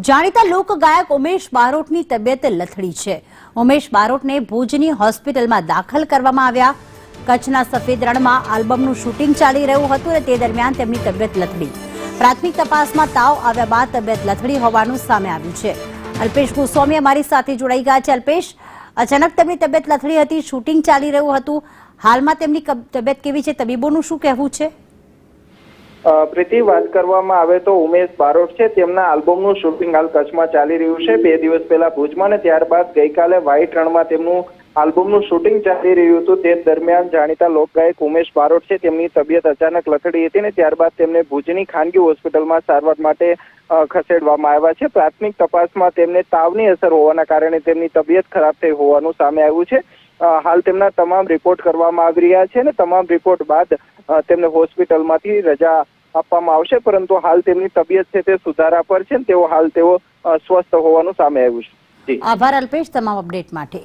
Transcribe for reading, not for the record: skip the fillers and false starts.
જાણીતા લોક ગાયક ઉમેશ બારોટની તબિયત લથડી છે। ઉમેશ બારોટને ભુજની હોસ્પિટલમાં દાખલ કરવામાં આવ્યા। કચ્છના સફેદ રણમાં આલ્બમનું શૂટિંગ ચાલી રહ્યું હતું અને તે દરમિયાન તેમની તબિયત લથડી। પ્રાથમિક તપાસમાં તાવ આવ્યા બાદ તબિયત લથડી હોવાનું સામે આવ્યું છે। અલ્પેશ ગોસ્વામી અમારી સાથે જોડાઈ ગયા છે। અલ્પેશ, અચાનક તેમની તબિયત લથડી હતી, શૂટિંગ ચાલી રહ્યું હતું, હાલમાં તેમની તબિયત કેવી છે, તબીબોનું શું કહેવું છે? પ્રીતિ, વાત કરવામાં આવે તો ઉમેશ બારોટ છે, તેમના આલ્બમનું શૂટિંગ હાલ કચ્છમાં ચાલી રહ્યું છે। 2 દિવસ પહેલા ભુજમાં ને ત્યારબાદ ગઈકાલે વ્હાઇટ રણમાં તેમનું આલ્બમનું શૂટિંગ ચાલી રહ્યું હતું। તે દરમિયાન જાણીતા લોકગાયક ઉમેશ બારોટ છે, તેમની તબિયત અચાનક લથડી હતી ને ત્યારબાદ તેમને ભુજની ખાનગી હોસ્પિટલમાં સારવાર માટે ખસેડવામાં આવ્યા છે। પ્રાથમિક તપાસમાં તેમને તાવની અસર હોવાના કારણે તેમની તબિયત ખરાબ થઈ હોવાનું સામે આવ્યું છે। હાલ તેમના તમામ રિપોર્ટ કરવામાં આવી રહ્યા છે ને તમામ રિપોર્ટ બાદ તેમને હોસ્પિટલમાંથી રજા આપવામાં આવશે, પરંતુ હાલ તેમની તબિયત છે તે સુધારા પર છે, તેઓ સ્વસ્થ હોવાનું સામે આવ્યું છે। આભાર અલ્પેશ, તમામ અપડેટ માટે।